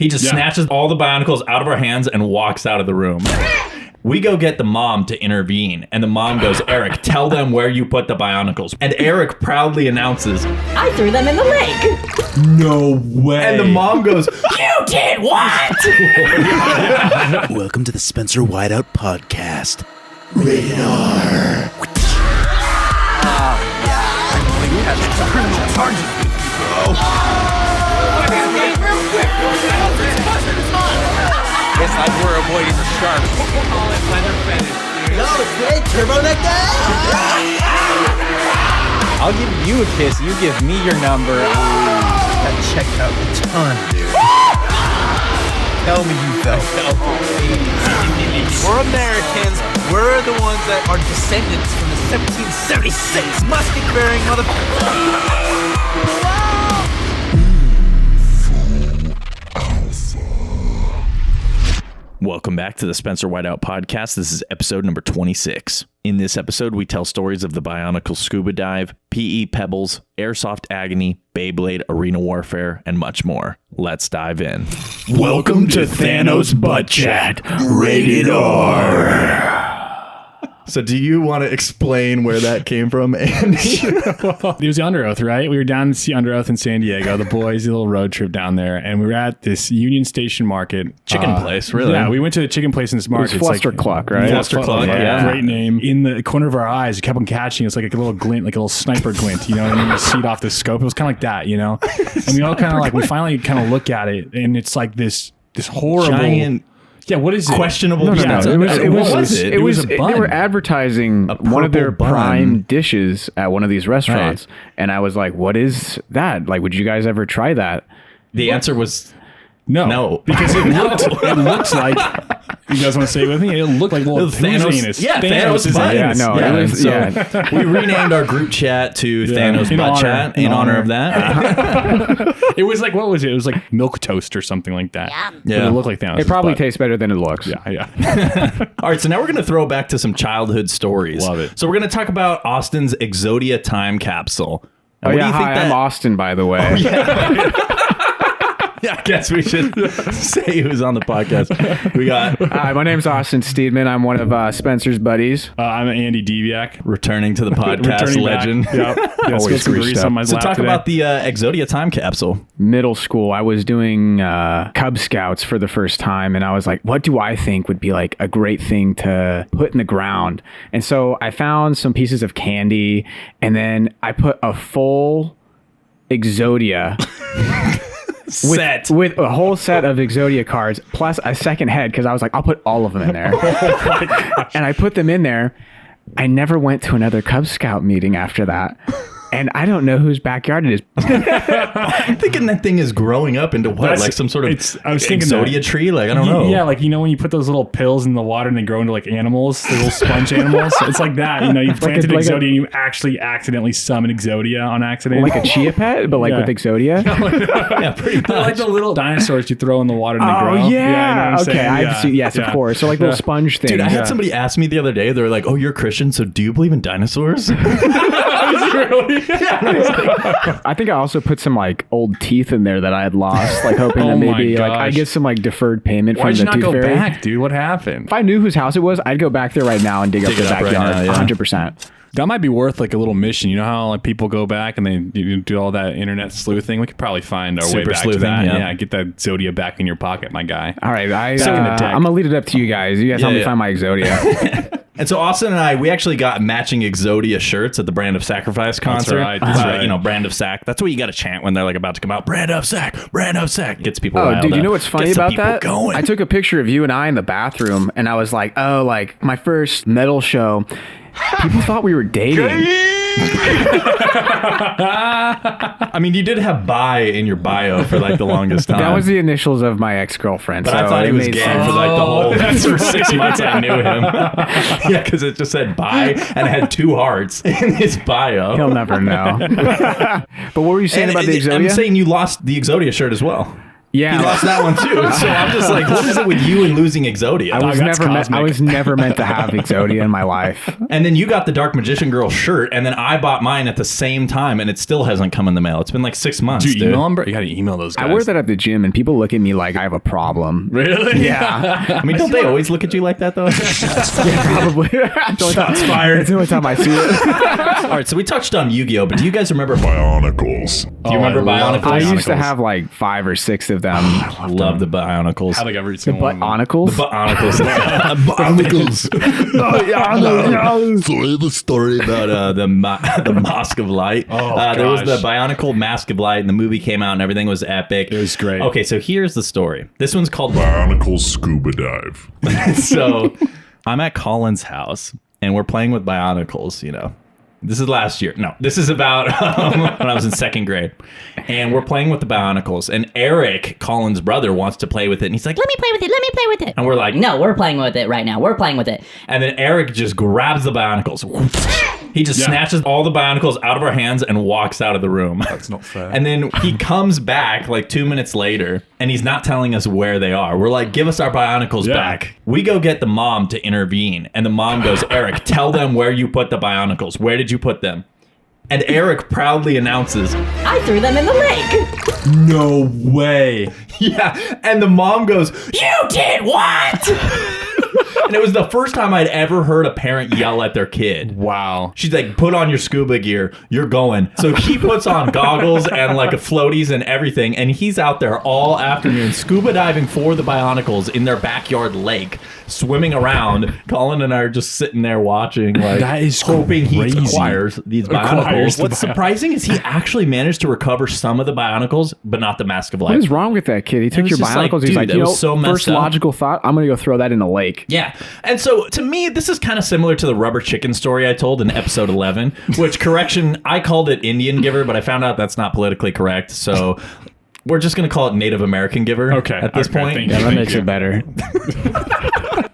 He just snatches all the Bionicles out of our hands and walks out of the room. We go get the mom to intervene, and the mom goes, Eric, tell them where you put the Bionicles. And Eric proudly announces, I threw them in the lake. No way. And the mom goes, You did what? Welcome to the Spencer Whiteout podcast. Rated R. Criminal charges, bro. Guess like we're avoiding the shark. No, great turbo neck guy. I'll give you a kiss. You give me your number. That checked out a ton, dude. Tell me you felt. We're Americans. We're the ones that are descendants from the 1776 musket-bearing motherfuckers. Welcome back to the Spencer Whiteout podcast. This is episode number 26. In this episode, we tell stories of the Bionicles scuba dive, PE pebbles, Airsoft agony, Beyblade arena warfare, and much more. Let's dive in. Welcome to Thanos Butt Chat. Rated R. So do you want to explain where that came from, Andy? It was the Under Oath, right? We were down to see Under Oath in San Diego. The boys did a little road trip down there, and we were at this Union Station Market. Chicken place, really? Yeah, we went to the chicken place in this market. It was Flustercluck, right? Flustercluck, yeah. Great name. In the corner of our eyes, you kept on catching. It's like a little glint, like a little sniper glint, you know what I mean? You see it off the scope. It was kind of like that, you know? And we all kind of like, we finally kind of look at it, and it's like this horrible... Giant... Yeah, what is it? Questionable. No. It was a bun. They were advertising one of their prime dishes at one of these restaurants, and I was like, "What is that? Like, would you guys ever try that?" The answer was no, because it looks like. You guys want to say it with me? It looked like little Thanos. Yeah, Thanos is buttons. Yeah, no, yeah, it was, so we renamed our group chat to Thanos Butt Chat in honor of that. It was like, what was it? It was like milk toast or something like that. Yeah. It looked like Thanos. It probably tastes better than it looks. Yeah. All right, so now we're going to throw back to some childhood stories. Love it. So we're going to talk about Austin's Exodia time capsule. Oh, What do yeah, you think hi, that- I'm Austin, by the way. Yeah, I guess we should say who's on the podcast. We got... Hi, my name's Austin Steedman. I'm one of Spencer's buddies. I'm Andy Divjak. Returning to the podcast, Returning legend. Back. Yep. Always some greased grease up. on my So lap talk today. about the Exodia time capsule. Middle school, I was doing Cub Scouts for the first time, and I was like, what do I think would be like a great thing to put in the ground? And so I found some pieces of candy, and then I put a full Exodia with a whole set of Exodia cards plus a second head, because I was like, I'll put all of them in there. And I put them in there. I never went to another Cub Scout meeting after that. And I don't know whose backyard it is. I'm thinking that thing is growing up into what? Like some sort of I was thinking Exodia tree? Like, I don't know. Yeah, like, you know, when you put those little pills in the water and they grow into like animals, the little sponge animals. It's like that. You know, you planted Exodia and you actually accidentally summon Exodia on accident. Like a chia pet, but like with Exodia. Yeah, pretty much. They're like the little dinosaurs you throw in the water and they grow. Oh, yeah. You know what I'm Okay. saying? I've seen, yes, of course. So like little sponge things. Dude, I had somebody ask me the other day, they were like, oh, you're a Christian, so do you believe in dinosaurs? I think I also put some like old teeth in there that I had lost, like hoping that maybe like I get some like deferred payment Why'd from you the not tooth go fairy. back, dude? What happened? If I knew whose house it was, I'd go back there right now and dig up the it up right backyard. now, yeah. 100%. That might be worth like a little mission. You know how like people go back and they do all that internet sleuthing? We could probably find our way Super back to sleuthing, that. yeah. Yeah, get that Exodia back in your pocket, my guy. All right, in the deck. I'm gonna leave it up to you guys. You guys help me find my Exodia. And so Austin and we actually got matching Exodia shirts at the Brand of Sacrifice concert. right, that's right. You know, Brand of Sack. That's what you got to chant when they're like about to come out. Brand of Sack, Brand of Sack. Gets people riled Dude, you up. know what's funny Gets the about people that? Going. I took a picture of you and I in the bathroom, and I was like, oh, like my first metal show. People thought we were dating. I mean, you did have bi in your bio for like the longest time. That was the initials of my ex-girlfriend. But so I thought he it was made gay sense. for like the whole. That's for 6 months I knew him. Yeah, because it just said bi and it had 2 hearts in his bio. He'll never know. But what were you saying about the Exodia? I'm saying you lost the Exodia shirt as well. Yeah. He lost that one too. So I'm just like, what is it with you and losing Exodia? that's I was never meant to have Exodia in my life. And then you got the Dark Magician Girl shirt, and then I bought mine at the same time, and it still hasn't come in the mail. It's been like 6 months. Do you email them, bro? You got to email those guys. I wear that at the gym, and people look at me like I have a problem. Really? Yeah. I mean, don't they always look at you like that though? Probably. Shots fired. It's the only time I see it. All right, so we touched on Yu-Gi-Oh, but do you guys remember Bionicles. Do you remember Bionicles? I used to have like 5 or 6 of them. I love the Bionicles. I like every The single one. Bionicles? Bionicles. Oh, yeah, no. So I have a story about the Mask of Light. There was the Bionicle Mask of Light, and the movie came out, and everything was epic. It was great. Okay, so here's the story. This one's called Bionicles Scuba Dive. So I'm at Colin's house, and we're playing with Bionicles, you know. This is last year. No, this is about when I was in 2nd grade. And we're playing with the Bionicles. And Eric, Colin's brother, wants to play with it. And he's like, Let me play with it. Let me play with it. and we're like, No, we're playing with it right now. We're playing with it. And then Eric just grabs the Bionicles. He just snatches all the Bionicles out of our hands and walks out of the room. That's not fair. And then he comes back like 2 minutes later, and he's not telling us where they are. We're like, give us our Bionicles back. We go get the mom to intervene, and the mom goes, Eric, tell them where you put the Bionicles. Where did you put them? And Eric proudly announces, I threw them in the lake. no way. Yeah. And the mom goes, You did what? and it was the first time I'd ever heard a parent yell at their kid. Wow. She's like, put on your scuba gear. You're going. So he puts on goggles and like floaties and everything. And he's out there all afternoon scuba diving for the Bionicles in their backyard lake, swimming around. Colin and I are just sitting there watching, like, That is hoping crazy. he acquires these Bionicles. What's surprising is he actually managed to recover some of the Bionicles, but not the Mask of Light. What is wrong with that kid? He took was your just like, Bionicles. He's dude, like, that you know, was so messed first up. logical thought, I'm going to go throw that in a lake. Yeah. And so to me, this is kind of similar to the rubber chicken story I told in episode 11, which, correction, I called it Indian giver, but I found out that's not politically correct. So we're just going to call it Native American giver at this point. thank Yeah, you, that thank makes you. it better.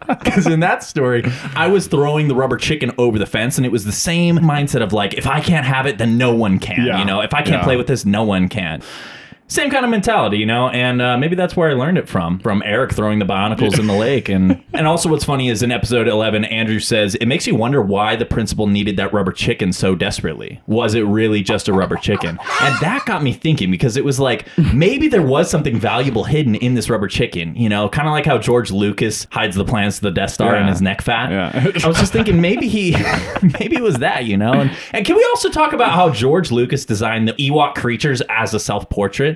Because in that story, I was throwing the rubber chicken over the fence, and it was the same mindset of like, if I can't have it, then no one can. Yeah. You know, if I can't play with this, no one can. Same kind of mentality, you know, and maybe that's where I learned it from Eric throwing the Bionicles in the lake. And also what's funny is in episode 11, Andrew says, it makes you wonder why the principal needed that rubber chicken so desperately. Was it really just a rubber chicken? And that got me thinking, because it was like, maybe there was something valuable hidden in this rubber chicken, you know, kind of like how George Lucas hides the plans to the Death Star in his neck fat. Yeah. I was just thinking maybe it was that, you know. And can we also talk about how George Lucas designed the Ewok creatures as a self-portrait?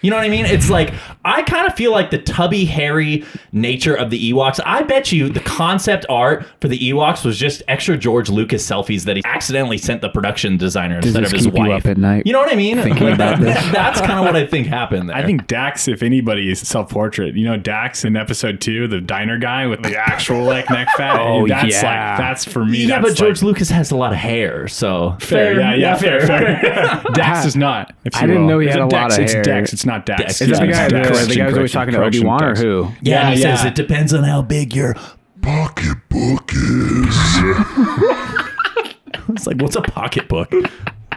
You know what I mean? It's like, I kind of feel like the tubby, hairy nature of the Ewoks. I bet you the concept art for the Ewoks was just extra George Lucas selfies that he accidentally sent the production designer instead of his keep wife. you up at night You know what I mean? thinking about this? That's kind of what I think happened there. I think Dax, if anybody, is self-portrait. You know, Dax in episode 2, the diner guy with the actual like neck fat. Oh, that's yeah. like, that's for me. Yeah, that's but George like, Lucas has a lot of hair, so fair. Yeah, fair. Dax is not. If I didn't know he had a lot of It's hair. Dex. It's not Dax. Is that the guy, Correction, the guy who's always talking to correction, Obi-Wan, or Dex. who? Yeah, he Yeah. says it depends on how big your. Pocketbook is. It's like, what's a pocketbook?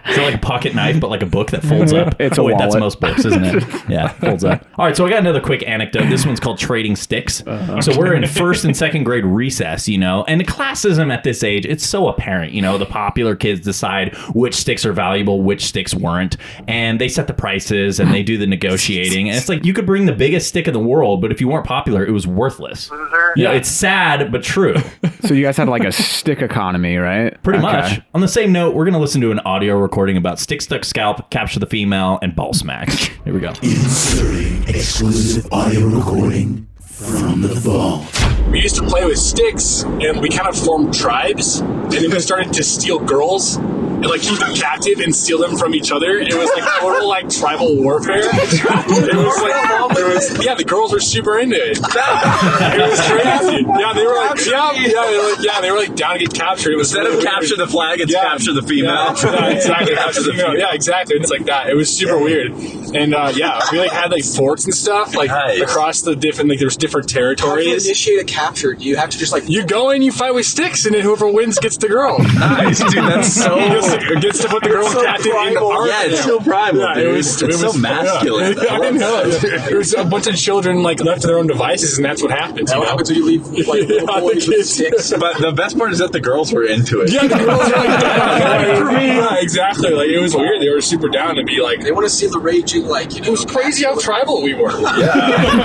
Is it like a pocket knife, but like a book that folds up? It's a wait, that's wallet. most books, isn't it? Yeah, folds up. All right, so I got another quick anecdote. This one's called trading sticks. So we're in 1st and 2nd grade recess, you know, and the classism at this age, it's so apparent, you know, the popular kids decide which sticks are valuable, which sticks weren't, and they set the prices and they do the negotiating. And it's like, you could bring the biggest stick in the world, but if you weren't popular, it was worthless. You know, it's sad, but true. So you guys had like a stick economy, right? Pretty Okay. much. On the same note, we're going to listen to an audio recording about stick stuck scalp, capture the female, and Ballsmack. Here we go. Inserting exclusive audio recording from the vault. We used to play with sticks, and we kind of formed tribes, and then we started to steal girls and like keep them captive and steal them from each other. It was like total like tribal warfare. It was like, yeah, the girls were super into it. It was crazy. Yeah, they were like, they were like down to get captured. It was Instead of capture the flag, it's capture the female. Yeah, exactly. Capture the female. Yeah, exactly. It's like that. It was super weird. And we like had like forts and stuff like across the different, like there's different territories. How do you initiate a capture? Do you have to just like you go in, you fight with sticks, and then whoever wins gets the girl. Nice, dude. That's so gets to put the girl captive in art. Yeah, it's so primal, Yeah, dude. it was so masculine. Yeah. I know. There was a bunch of children like left to their own devices, and that's what happens. What happens when you leave like little boys with sticks? But the best part is that the girls were into it. Yeah, the girls were like, yeah, exactly. Like it was weird. They were super down to be like. They want to see the raging, like It was crazy how tribal we were. Yeah.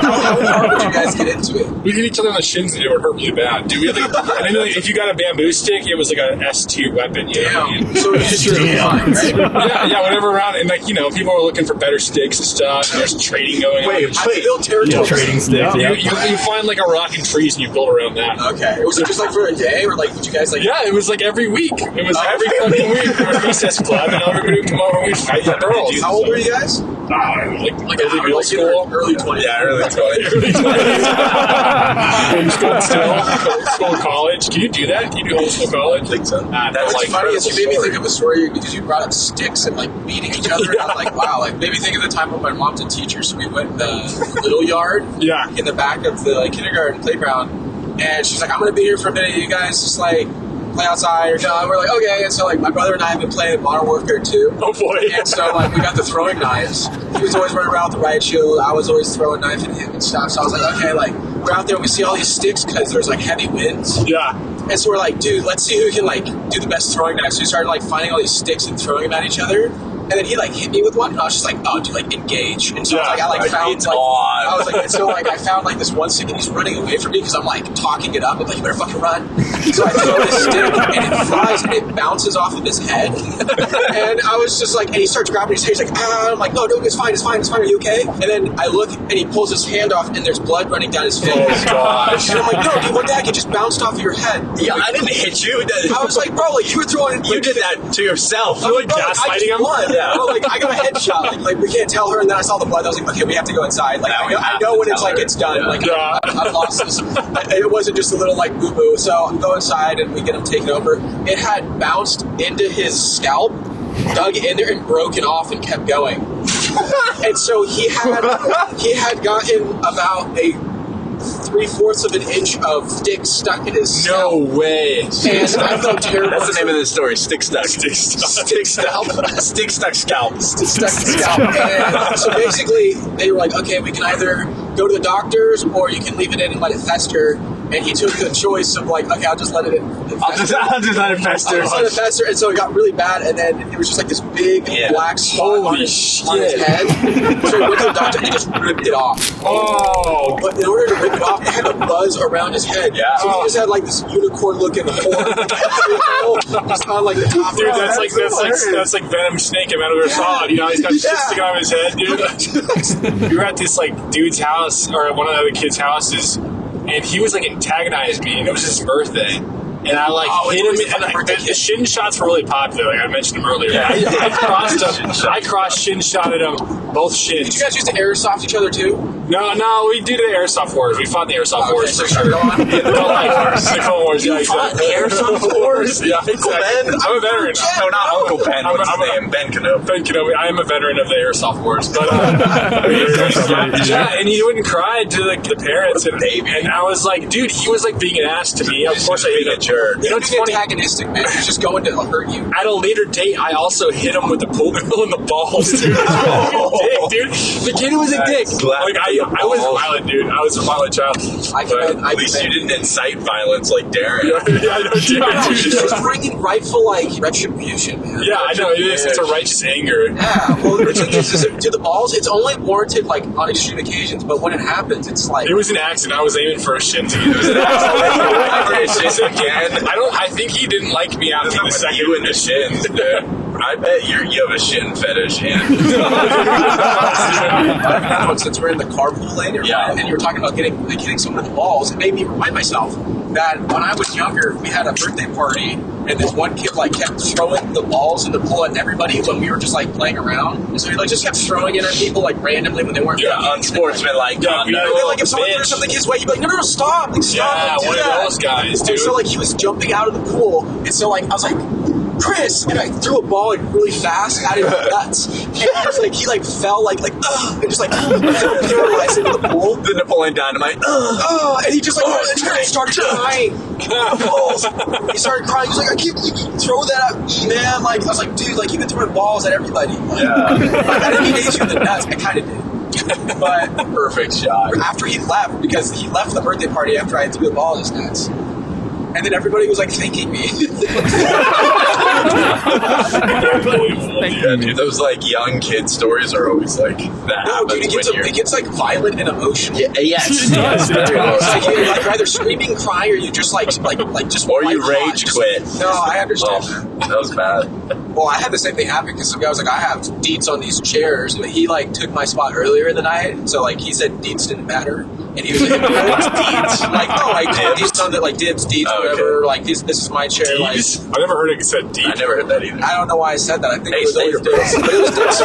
How hard would you guys get into it? We hit each other on the shins and it would hurt really bad. Dude, we had like, and then like, if you got a bamboo stick, it was like an S tier weapon. You know what I mean? So it's just your fun, right? Yeah, whatever around. And like, people were looking for better sticks and stuff. And there's trading going on. Wait, I built tarantulas. Trading sticks. You find like a rock and trees and you build around that. Okay. Was it just like for a day, or like did you guys like? Yeah, it was like every week. It was every fucking week. There was recess club, and everybody would come over and we'd fight the girls. How old were you guys? Like early middle school, early 20s. Yeah, early 20s. Homeschool still, school, college. Can you do that? Can you do homeschool college? I think so. That's like, funny is you made me think of a story because you brought up sticks and like beating each other. And I'm like, wow, like made me think of the time when my mom's a teacher, so we went in the little yard, in the back of the kindergarten playground, and she's like, I'm gonna be here for a minute. You guys just like play outside or no. We're like, okay. And so like my brother and I have been playing Modern Warfare 2. Oh boy. And so like we got the throwing knives. He was always running around with the riot shield. I was always throwing knife at him and stuff. So I was like, okay, like we're out there and we see all these sticks because there's like heavy winds. Yeah. And so we're like, dude, let's see who can like do the best throwing knife. So we started like finding all these sticks and throwing them at each other. And then he like hit me with one, and I was just like, "Oh, dude, like engage." And so I found like, I was like, and so like I found like this one stick, and he's running away from me because I'm like talking it up. I'm like, "You better fucking run!" So I throw this stick, and it flies, and it bounces off of his head. And I was just like, and he starts grabbing his hair. He's like, "Ah!" I'm like, "No, it's fine, it's fine, it's fine. Are you okay?" And then I look, and he pulls his hand off, and there's blood running down his face. Oh gosh! And I'm like, "No, dude, what the heck? It just bounced off of your head." Yeah, I didn't hit you. I was like, "Bro, like you were throwing." You did that to yourself. I was like, gaslighting him? Yeah. Bro, like I got a headshot. Like we can't tell her, and then I saw the blood. I was like, okay, we have to go inside. Like I know when it's like it's done. Like I've lost this. It wasn't just a little like boo boo. So I go inside and we get him taken over. It had bounced into his scalp, dug in there, and broken off and kept going. And so he had gotten about a 3/4 of an inch of stick stuck in his scalp. No way. And I felt terrible. That's the name of the story. Stick stuck. Stick scalp. Stick stuck scalp. Stuck scalp. And so basically, they were like, okay, we can either go to the doctors or you can leave it in and let it fester. And he took the choice of like, okay, I'll just let it I'll just let it fester. I'll just let it fester. And so it got really bad. And then it was just like this big black spot on his head. So he went to the doctor and he just ripped it off. Oh. But in order to rip it off, it had a buzz around his head. Yeah. So he just had like this unicorn-looking horn just on like the top. Dude, that's like Venom Snake in Metal Gear Solid. You know, he's got shit sticking out of his head, dude. We were at this like dude's house or one of the other kids' houses, and he was like antagonizing me, and it was his birthday. And I like hit him, and the shin shots were really popular. Like I mentioned him earlier. Yeah. I crossed shin shotted him, both shins. Did you guys used to airsoft each other too? No, we did the airsoft wars. We fought the airsoft wars for sure. The Clone Wars, yeah, exactly. Airsoft wars? Yeah, Uncle exactly. Ben? I'm a veteran. No, not Uncle Ben. What's his name? Ben Kenobi. Ben Kenobi. I am a veteran of the airsoft wars, but yeah, and he wouldn't cry to like the parents and I was like, dude, he was like being an ass to me. Of course, I hit a jerk. You know, it's antagonistic, man. He's just going to hurt you. At a later date, I also hit him with the pool bill in the balls, dude. Dude. The kid was a dick. Like I was violent, dude. I was a violent child. At least you didn't incite violence like Darren. Yeah, I know, dude. It's bringing rightful like retribution, man. Yeah, I know. It is. It's a righteous anger. Yeah. Well, the thing is to the balls, it's only warranted like on extreme occasions, but when it happens, it's like it was an accident. I was aiming for a shin. It was an accident. Again. I think he didn't like me after the second. You in the shins, dude. I bet you have a shin fetish. Since we're in the carpool lane, and you were talking about hitting someone with the balls, it made me remind myself that when I was younger, we had a birthday party, and this one kid like kept throwing the balls in the pool at everybody when we were just like playing around, and so he like just kept throwing it at people like randomly when they weren't. Yeah, unsportsmanlike. Like if someone threw something his way, you'd be like, no, stop! Like, stop! Yeah, one of those guys, dude. And so like he was jumping out of the pool, and so like I was like, Chris, and I threw a ball like really fast at his nuts, and he like fell like and just like paralyzed into the pool. The rolling dynamite. And he just started crying. He started crying. He was like, I can't believe you throw that at me, man. Like, I was like, dude, like, you've been throwing balls at everybody. Like, I didn't mean to hit you in the nuts. I kind of did. But perfect shot. After he left, because he left the birthday party after I threw the ball at his nuts. And then everybody was like thanking me. Yeah, dude, those like young kid stories are always like that. No, dude, it gets like violent and emotional. Yeah, yes. Like, you're like either screaming, crying, or you just like just. Or you rage quit. No, I understand that. That was bad. Well, I had the same thing happen because some guy was like, I have deets on these chairs, but he like took my spot earlier in the night, so like he said deets didn't matter, and he was like, what's deets? Like, he's done that, like dibs, deets, whatever. Okay. Like this is my chair. Deets? Like, I never heard it said deets. I never heard that either. I don't know why I said that. I think it was older days. But it was dibs.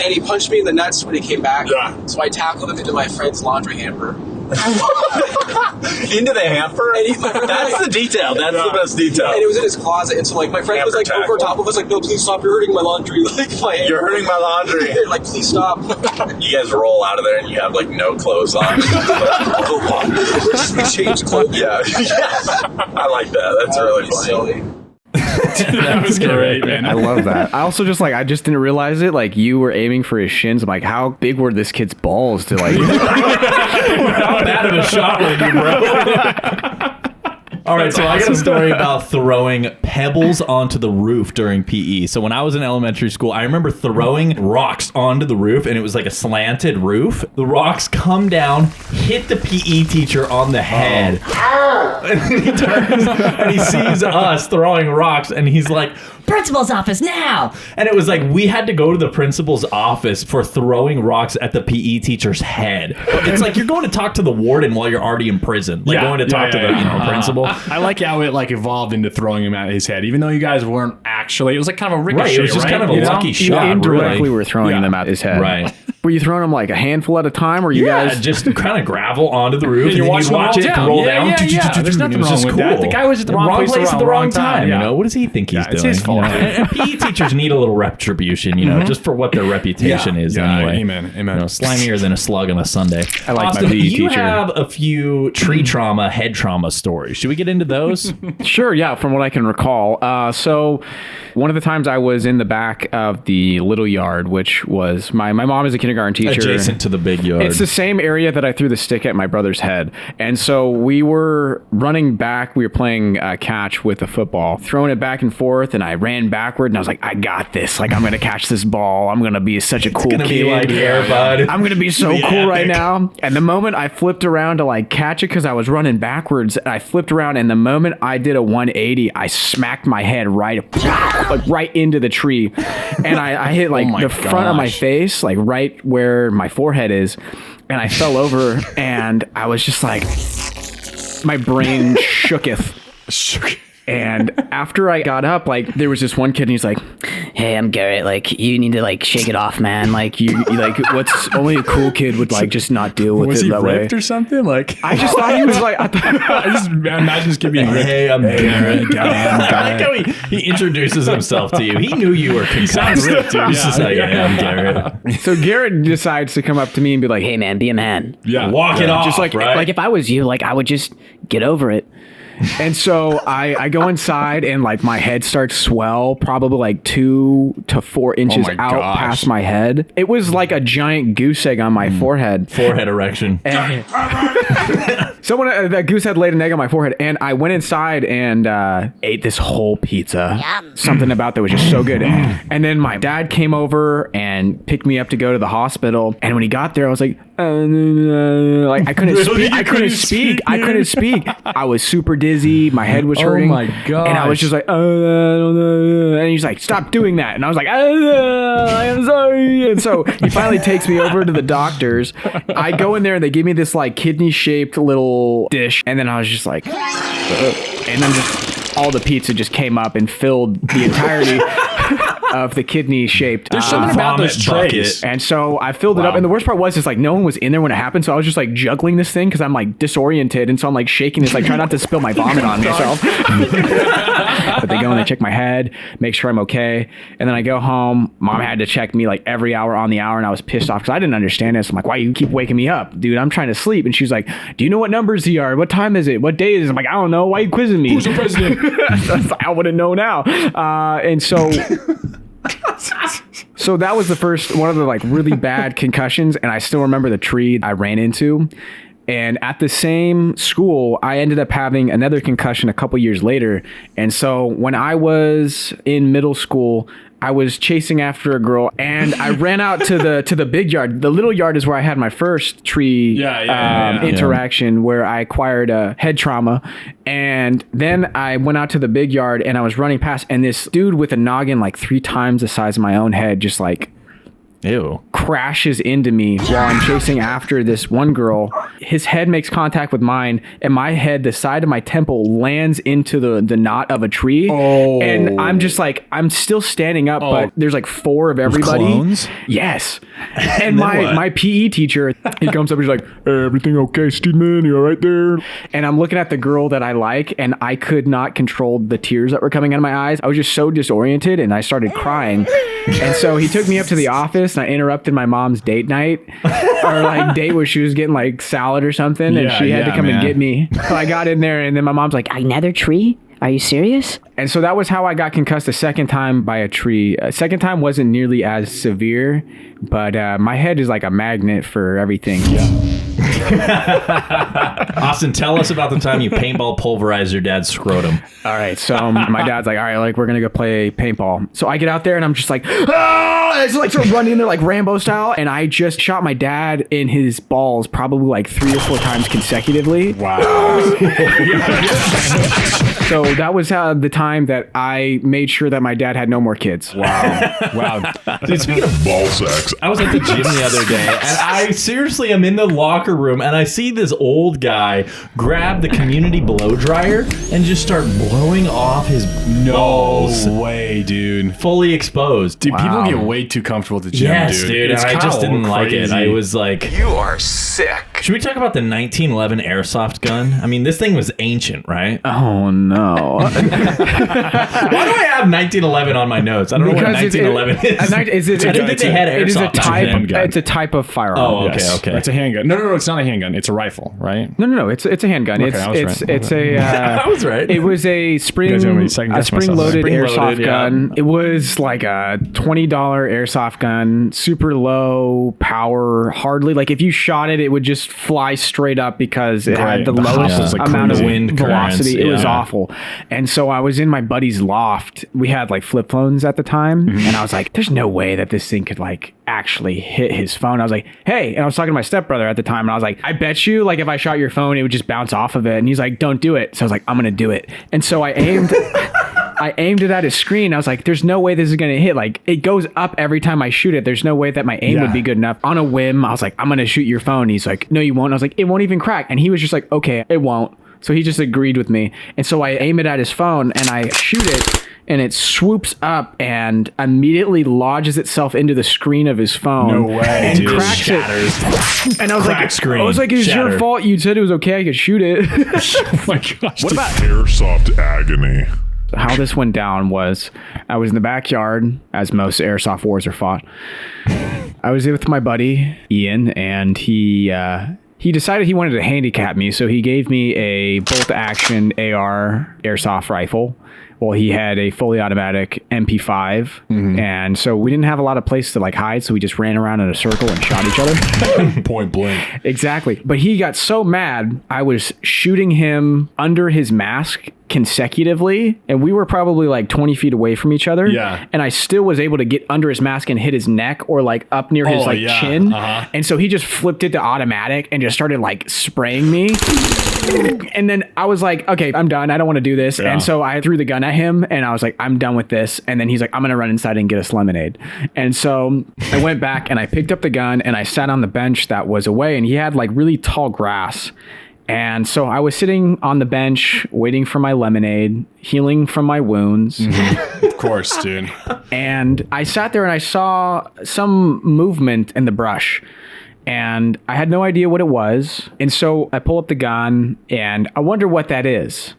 And he punched me in the nuts when he came back. Yeah. So I tackled him into my friend's laundry hamper. Into the hamper? That's the detail. That's the best detail. And it was in his closet. And so, like, my friend was, like, over top of us, like, no, please stop. You're hurting my laundry. Like, my hamper. You're hurting my laundry. Like, please stop. You guys roll out of there and you have, like, no clothes on. We change clothes. Yeah. I like that. That's really funny. Silly. That was great, man. I love that. I also just I just didn't realize it. Like, you were aiming for his shins. I'm like, how big were this kid's balls to like? How bad of a shot were you, bro? All right, so I got a story about throwing pebbles onto the roof during PE. So when I was in elementary school, I remember throwing rocks onto the roof, and it was like a slanted roof. The rocks come down, hit the PE teacher on the head. And he turns and he sees us throwing rocks, and he's like, Principal's office now! and it was like we had to go to the principal's office for throwing rocks at the PE teacher's head. It's like you're going to talk to the warden while you're already in prison. Like going to talk to the principal. I like how it like evolved into throwing him at his head, even though you guys weren't actually. It was like kind of a ricochet. Right, it was just kind of a lucky shot. Indirectly, really. we're throwing them at his head. Right. Were you throwing them like a handful at a time, or you guys just kind of gravel onto the roof, and you're then watching you watch it roll down. Yeah. There's nothing wrong with that. The guy was at the wrong place at the wrong time. Yeah. You know, what does he think he's doing? It's his fault. And PE teachers need a little retribution, you know, just for what their reputation is anyway. Amen. You know, slimier than a slug on a Sunday. I like Austin, my PE you teacher. have a few tree trauma, head trauma stories. Should we get into those? Sure, yeah, from what I can recall. So one of the times I was in the back of the little yard, which was my mom is a kindergarten teacher. Adjacent to the big yard. It's the same area that I threw the stick at my brother's head. And so we were running back. We were playing catch with a football, throwing it back and forth. And I ran backward and I was like, I got this. Like, I'm going to catch this ball. I'm going to be such a cool kid. Be like Air Bud. I'm going to be so cool right now. And the moment I flipped around to like catch it, because I was running backwards, I flipped around. And the moment I did a 180, I smacked my head right into the tree. And I hit like the front of my face, like right where my forehead is. And I fell over and I was just like, my brain shooketh. And after I got up, like, there was this one kid and he's like, hey, I'm Garrett. Like, you need to like shake it off, man. Like, you like, what's only a cool kid would like just not deal with was it he that ripped way. or something? Like, I just thought he was like, I just imagine this kid being ripped. Hey, I'm Garrett. I like how he introduces himself to you. He knew you were concussed. ripped, dude. He's just like, yeah, I'm Garrett. So Garrett decides to come up to me and be like, Hey man, be a man. Yeah. Walk it off, just like, right? Like if I was you, like I would just get over it. And so I go inside and like my head starts swell, probably like 2 to 4 inches my out gosh. past my head. It was like a giant goose egg on my forehead. Forehead erection. Someone, that goose had laid an egg on my forehead, and I went inside and ate this whole pizza. Yum. Something about that was just so good. And then my dad came over and picked me up to go to the hospital. And when he got there, I was like I couldn't speak. I couldn't speak. I was super dizzy. My head was hurting. Oh my gosh. And I was just like, and he's like, stop doing that. And I was like, I'm sorry. And so he finally takes me over to the doctors. I go in there and they give me this like kidney shaped little dish. And then I was just like, and then just all the pizza just came up and filled the entirety. of the kidney shaped. There's something about those trays. And so I filled it up. And the worst part was is like no one was in there when it happened. So I was just like juggling this thing because I'm like disoriented. And so I'm like shaking this, like trying not to spill my vomit on myself. But they go and they check my head, make sure I'm okay. And then I go home. Mom had to check me like every hour on the hour. And I was pissed off because I didn't understand this. I'm like, why you keep waking me up? Dude, I'm trying to sleep. And she's like, do you know what numbers they are? What time is it? What day is it? I'm like, I don't know. Why are you quizzing me? Who's the president? I wouldn't know now. And so... So that was the first one of the like really bad concussions, and I still remember the tree I ran into. And at the same school, I ended up having another concussion a couple years later. And so when I was in middle school, I was chasing after a girl, and I ran out to the big yard. The little yard is where I had my first tree interaction, where I acquired a head trauma. And then I went out to the big yard, and I was running past, and this dude with a noggin like 3 times the size of my own head just like crashes into me while I'm chasing after this one girl. His head makes contact with mine, and my head, the side of my temple, lands into the knot of a tree. And I'm just like, I'm still standing up, but there's like 4 of everybody. Clones? Yes. And my PE teacher, he comes up, he's like, hey, everything okay, Steedman? You all right there? And I'm looking at the girl that I like, and I could not control the tears that were coming out of my eyes. I was just so disoriented, and I started crying. And so he took me up to the office, and I interrupted my mom's date night, or like date where she was getting like salad or something, and she had to come and get me. So I got in there, and then my mom's like, another tree? Are you serious? And so that was how I got concussed a second time by a tree. Second time wasn't nearly as severe, but my head is like a magnet for everything. Austin, tell us about the time you paintball pulverized your dad's scrotum. All right, so my dad's like, all right, like we're gonna go play paintball. So I get out there and I'm just like, I just like start running in there like Rambo style, and I just shot my dad in his balls probably like 3 or 4 times consecutively. Wow. So that was the time that I made sure that my dad had no more kids. Wow. Dude, speaking of ball sacks, I was at the gym the other day, and I seriously am in the locker room, and I see this old guy grab the community blow dryer and just start blowing off his balls. No way, dude. Fully exposed. Dude, people get way too comfortable at the gym, yes, dude. It's and I just didn't like it. I was like, You are sick. should we talk about the 1911 Airsoft gun? I mean, this thing was ancient, right? Oh, no. Why do I have 1911 on my notes? I don't know what 1911 is. I didn't think they had Airsoft. It is a type. handgun. It's a type of firearm. Oh, okay, okay. It's a handgun. No, it's not a handgun. It's a rifle, right? No. It's a handgun. Okay, I was right. It's a. I was right. It was a spring-loaded airsoft gun. It was like a $20 airsoft gun, super low power, hardly like if you shot it, it would just fly straight up because it had the lowest amount of wind velocity. It was awful. And so I was in my buddy's loft. We had like flip phones at the time, and I was like, "There's no way that this thing could like actually hit his phone." I was like, "Hey," and I was talking to my stepbrother at the time, and I was like, "I bet you like if I shot your phone, it would just bounce off of it." And he's like, "Don't do it." So I was like, "I'm gonna do it." And so I aimed. I aimed it at his screen. I was like, there's no way this is going to hit. Like, it goes up every time I shoot it. There's no way that my aim would be good enough. On a whim, I was like, I'm going to shoot your phone. He's like, no, you won't. I was like, it won't even crack. And he was just like, okay, it won't. So he just agreed with me. And so I aim it at his phone and I shoot it, and it swoops up and immediately lodges itself into the screen of his phone. No way, and dude. cracks it. And I was like, screen. I was like, it's your fault. You said it was okay. I could shoot it. Oh my gosh. what about Airsoft agony? How this went down was I was in the backyard, as most airsoft wars are fought. I was with my buddy Ian, and he decided he wanted to handicap me, so he gave me a bolt-action AR airsoft rifle. Well, he had a fully automatic MP5, and so we didn't have a lot of place to like hide, so we just ran around in a circle and shot each other. Point blank. Exactly. But he got so mad, I was shooting him under his mask consecutively, and we were probably like 20 feet away from each other. Yeah. And I still was able to get under his mask and hit his neck or like up near his chin. And so he just flipped it to automatic and just started like spraying me. And then I was like, okay, I'm done. I don't want to do this. Yeah. And so I threw the gun at him and I was like, I'm done with this. And then he's like, I'm going to run inside and get us lemonade. And so I went back and I picked up the gun and I sat on the bench that was away, and he had like really tall grass. And so I was sitting on the bench waiting for my lemonade, healing from my wounds. Of course, dude. And I sat there and I saw some movement in the brush. And I had no idea what it was. And so I pull up the gun and I wonder what that is.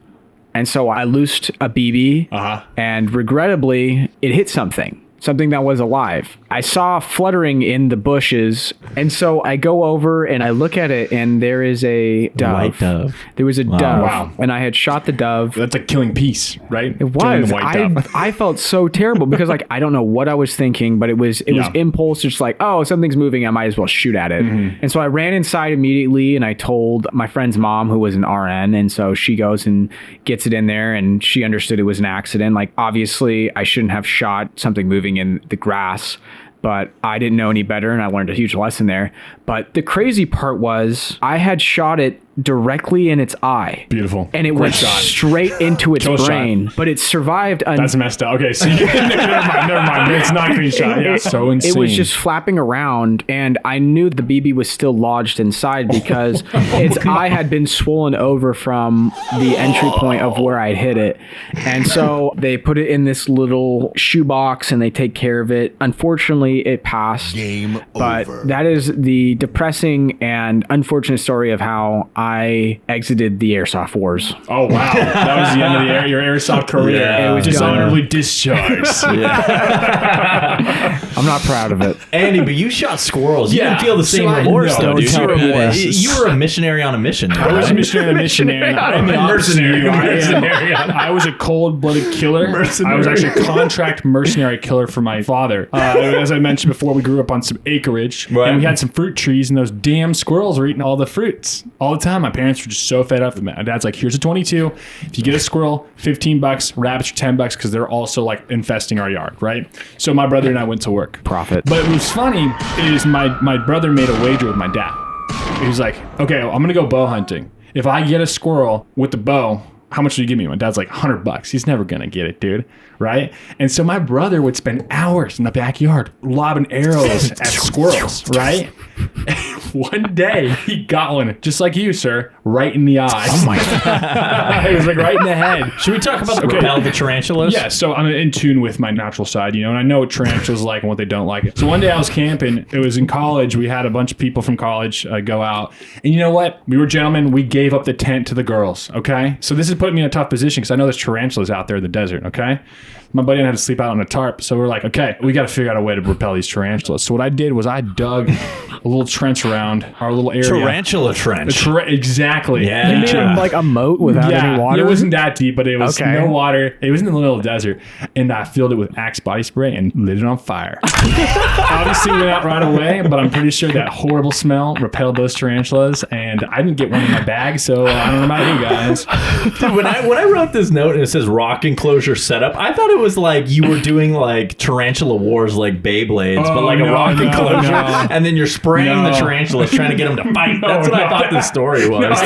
And so I loosed a BB and regrettably it hit something that was alive. I saw fluttering in the bushes. And so I go over and I look at it and there is a dove. White dove. There was a dove. Wow. And I had shot the dove. That's a killing piece, right? It was. I felt so terrible because like I don't know what I was thinking, but it was impulse, just like, oh, something's moving, I might as well shoot at it. And so I ran inside immediately and I told my friend's mom, who was an RN, and so she goes and gets it in there and she understood it was an accident. Like obviously I shouldn't have shot something moving in the grass, but I didn't know any better and I learned a huge lesson there. But the crazy part was I had shot it directly in its eye. Beautiful. And it went straight into its brain, but it survived. That's messed up. Okay, so never mind. It's not clean shot. Yeah, so insane. It was just flapping around, and I knew the BB was still lodged inside because its eye had been swollen over from the entry point of where I'd hit it. And so they put it in this little shoebox and they take care of it. Unfortunately, it passed. Game but over. That is the depressing and unfortunate story of how I exited the Airsoft wars. Oh, wow. That was the end of your Airsoft career. Yeah, it was dishonorably discharged. I'm not proud of it. Andy, but you shot squirrels. You didn't feel the same remorse, though, dude. You were a missionary on a mission. I was a missionary on a missionary. I was a cold-blooded killer. I was actually a contract mercenary killer for my father. As I mentioned before, we grew up on some acreage, and we had some fruit trees, and those damn squirrels were eating all the fruits all the time. My parents were just so fed up with it. My dad's like, here's a 22. If you get a squirrel, $15. Rabbits are $10 because they're also like infesting our yard, right? So my brother and I went to work. Profit. But what was funny is my brother made a wager with my dad. He was like, okay, I'm going to go bow hunting. If I get a squirrel with the bow, how much do you give me? My dad's like, $100. He's never going to get it, dude. Right? And so my brother would spend hours in the backyard lobbing arrows at squirrels, right? One day he got one, just like you, sir, right in the eye. Oh my God. It was like right in the head. Should we talk about the Repel, the tarantulas? Yeah, so I'm in tune with my natural side, and I know what tarantulas like and what they don't like. So one day I was camping. It was in college. We had a bunch of people from college go out. And you know what? We were gentlemen. We gave up the tent to the girls, okay? So this is putting me in a tough position because I know there's tarantulas out there in the desert, okay? My buddy and I had to sleep out on a tarp. So we're like, okay, we got to figure out a way to repel these tarantulas. So what I did was I dug a little trench around our little area. Tarantula trench. Exactly. Yeah. You made like a moat without any water? It wasn't that deep, but it was no water. It was in the middle of the desert. And I filled it with Axe body spray and lit it on fire. Obviously went out right away, but I'm pretty sure that horrible smell repelled those tarantulas. And I didn't get one in my bag, so I don't know about you guys. Dude, when I wrote this note and it says rock enclosure setup, I thought it was like you were doing like tarantula wars like Beyblades, but like a rock enclosure, and then you're spraying the tarantulas trying to get them to fight. That's what I thought this story was.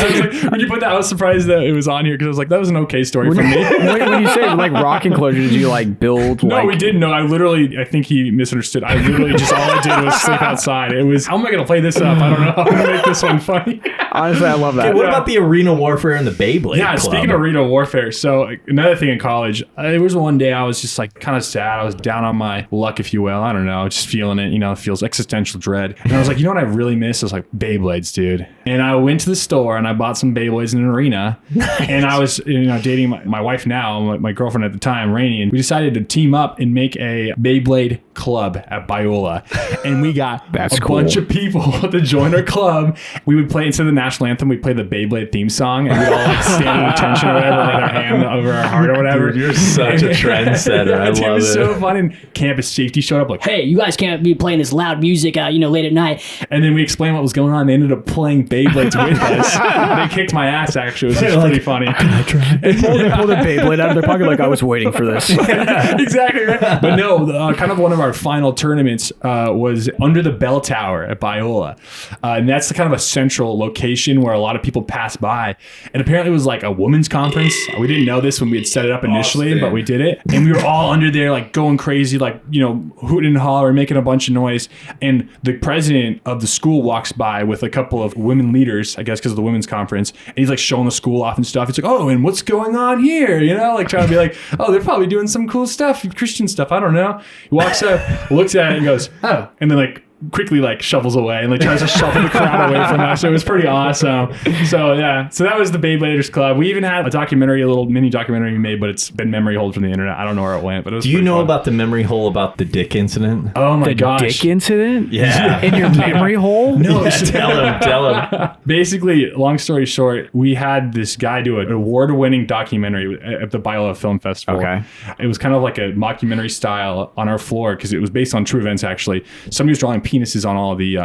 When you put that, I was surprised that it was on here because I was like, that was an okay story for me. When you say like rock enclosure, did you like build? No, we didn't. No, I think he misunderstood. I literally just all I did was sleep outside. It was, how am I going to play this up? I don't know how to make this one funny. Honestly, I love that. Okay, what about the arena warfare and the Beyblade club? Speaking of arena warfare, so another thing in college, it was one day I was just like kind of sad. I was down on my luck, if you will. I don't know, just feeling it. It feels existential dread. And I was like, you know what I really miss? I was like, Beyblades, dude. And I went to the store and I bought some Beyblades in an arena. Nice. And I was dating my wife now, my girlfriend at the time, Rainey, and we decided to team up and make a Beyblade club at Biola. And we got bunch of people to join our club. We would play, instead of the national anthem, we'd play the Beyblade theme song, and we'd all like stand in attention or whatever, with our hand over our heart or whatever. Dude, you're such a trendsetter. I love it. It was so fun. And campus safety showed up like, hey, you guys can't be playing this loud music late at night. And then we explained what was going on. They ended up playing Beyblades with us. They kicked my ass, actually. It was just pretty funny. Can I try? They pulled a Beyblade out of their pocket like, I was waiting for this. Exactly right. But no, kind of one of our final tournaments was under the bell tower at Biola. And that's the kind of a central location station where a lot of people pass by. And apparently it was like a women's conference. We didn't know this when we had set it up initially, but we did it. And we were all under there like going crazy, like, you know, hooting and hollering, making a bunch of noise. And the president of the school walks by with a couple of women leaders, I guess because of the women's conference. And he's like showing the school off and stuff. He's like, oh, and what's going on here? You know, like trying to be like, oh, they're probably doing some cool stuff, Christian stuff. I don't know. He walks up, looks at it and goes, oh, and then like quickly like shovels away and like tries to shuffle the crowd away from us. So it was pretty awesome. So yeah, so that was the Beybladers Club. We even had a documentary, a little mini documentary we made, but it's been memory holed from the internet. I don't know where it went, but it was. Do you know fun. about the memory hole about the dick incident? Oh my gosh, dick incident? Yeah. In your memory hole? No, tell him. Basically, long story short, we had this guy do an award-winning documentary at the Biola Film Festival. Okay. It was kind of like a mockumentary style on our floor because it was based on true events. Actually, somebody was drawing penises on all the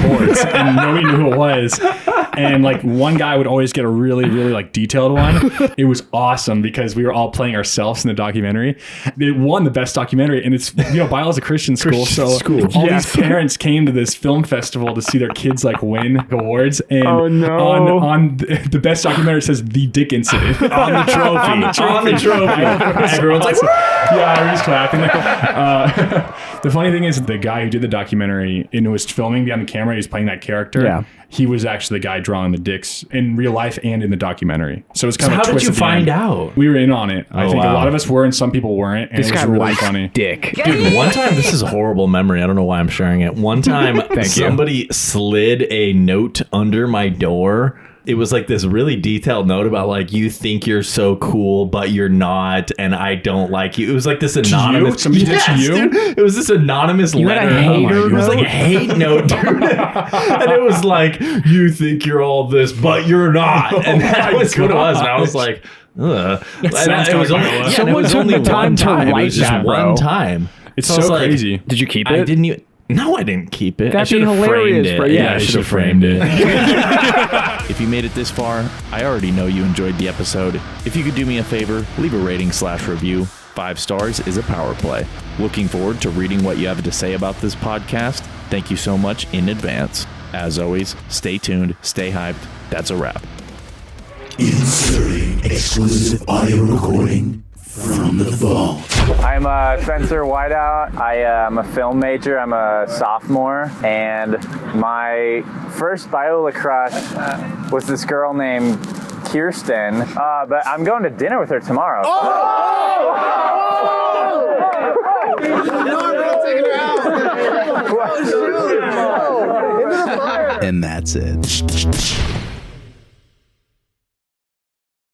boards, and nobody knew who it was. And like one guy would always get a really, really like detailed one. It was awesome because we were all playing ourselves in the documentary. It won the best documentary, and it's, you know, Biola's a Christian school, so all these parents came to this film festival to see their kids like win awards. And on the best documentary, it says the dick incident on the trophy. On the trophy. Everyone's like, yeah, everyone's clapping. The funny thing is, the guy who did the documentary and who was filming behind the camera, he was playing that character. Yeah. He was actually the guy drawing the dicks in real life and in the documentary. So it's kind of a twist. How did you find out? We were in on it. I think a lot of us were and some people weren't. And this it was guy really likes funny. Dick. Dude, one time, this is a horrible memory. I don't know why I'm sharing it. One time, somebody slid a note under my door. It was like this really detailed note about like, you think you're so cool, but you're not, and I don't like you. It was like this anonymous. Somebody did to you? Dude, it was this anonymous letter. Had a hater it was like a hate note, dude. And it was like, you think you're all this, but you're not. And that was what it was. And I was like, ugh. It was only, someone took the time to write that, it was just one time. It's so crazy. Did you keep it? I didn't even. No, I didn't keep it. That'd I should be have hilarious, framed it. bro. Yeah, I should have framed it. If you made it this far, I already know you enjoyed the episode. If you could do me a favor, leave a rating/review. 5 stars is a power play. Looking forward to reading what you have to say about this podcast. Thank you so much in advance. As always, stay tuned, stay hyped. That's a wrap. Inserting exclusive audio recording from the vault. I'm Spencer Whiteout. I am a film major. I'm a sophomore, and my first Biola crush was this girl named Kirsten. But I'm going to dinner with her tomorrow. And that's it.